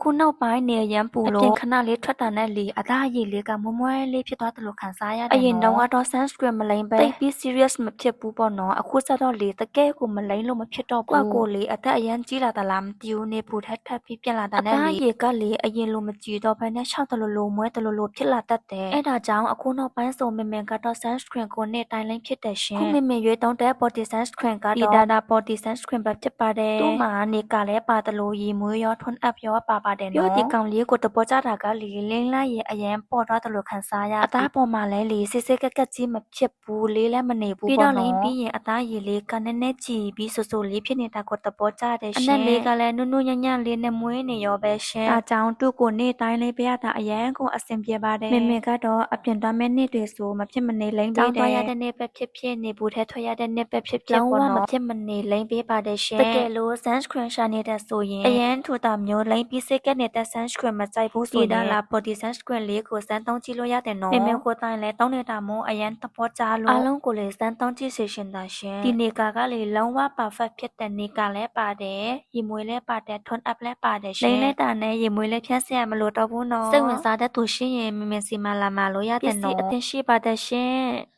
အခုနောက်ပိုင်းနေရန်ပူလို့အပြင်ခဏလေးထွက်တာနဲ့လေအသားအရည်လေးကမွဲမွဲလေးဖြစ်သွားတယ်လို့ခံစားရတယ်နော်အရင်တုန်းကတော့ sunscreen မလိမ့်ပဲတိတ်ပြီး serious မဖြစ်ဘူးပေါ့နော်အခုစတော့လေတကယ်ကိုမလိမ့်လို့မဖြစ်တော့ဘူးကိုလေအသက်အရန်ကြီးလာတာလားမသိဘူးနေပူထက်ပြီးပြက်လာတာနဲ့လေအသားအရည်ကလေအရင်လိုမကြည့်တော့ဘဲနဲ့ရှောက်တယ်လို့မွဲတယ်လို့ဖြစ်လာတတ်တယ်အဲ့ဒါကြောင့်အခုနောက်ပိုင်းဆိုမေကတော့ sunscreen ကိုနေ့တိုင်းလိမ့်ဖြစ်တယ်ရှင်ခုမေရွေးသုံးတဲ့ body sunscreen ကတော့ဒီ Dada body sunscreen ပဲဖြစ်ပါတယ်သူ့မှာနေကလည်းပါတယ်လို့ရေမွေးရောထွန်းအပ်ရောပါပါတယ်နော်ဒီကောင်လေးကိုတပေါ်ကြတာကလေလင်းလိုက်ရင်အရင်ပေါ်တော့တယ်လို့ခံစားရအသားပေါ်မှာလည်းလေစစ်စစ်ကက်ကက်ကြီးမဖြစ်ဘူးလေးလည်းမနေဘူးပြီးတော့လိမ့်ပြီးရင်အသားရည်လေးကနည်းနည်းကြည်ပြီးဆူဆူလေးဖြစ်နေတာကိုတပေါ်ကြတယ်ရှင်အနက်လေးကလည်းနုနုညံ့ညံ့လေးနဲ့မွေးနေရောပဲရှင်ဒါကြောင့်သူ့ကိုနေ့တိုင်းလေးပြရတာအရင်ကိုအဆင်ပြေပါတယ်မေကတော့အပြင်သွားမဲ့နေ့တွေဆိုမဖြစ်မနေလိမ့်ပေးတယ်သွားရတဲ့နေ့ပဲဖြစ်နေဘူးထဲထွက်ရတဲ့နေ့ပဲဖြစ်ပေါ့နော်မဖြစ်မနေလိမ့်ပေးပါတယ်ရှင်တကယ်လို့ sunscreen ရှာနေတဲ့ဆိုရင်အရင်ထူတာမျိုးလိမ့်ပြီးစိတ်ကက်နေတဲ့ sunscreen မကြိုက်ဘူးဆိုရင်ဒါလာ body sunscreen လေးကိုစမ်းသုံးကြည့်လို့ရတယ်နော်မေကိုတိုင်းလဲတောင်းနေတာမို့အရင်သဘောကျလို့အားလုံးကိုလေစမ်းသုံးကြည့်စေရှင်တာရှင်ဒီနေကာကလေလုံးဝ perfect ဖြစ်တဲ့နေကာလဲပါတယ်ရေမွေးလဲပါတယ်ထွန်းအပ်လဲပါတယ်ရှင်လိမ့်လဲတာနဲ့ရေမွေးလဲဖြန်းစရာမလိုတော့ဘူးနော်စိတ်ဝင်စားတဲ့သူရှိရင်မေစီမလာမလို့ရတယ်နော်ပစ္စည်းအသင်ရှိပါတယ်ရှင်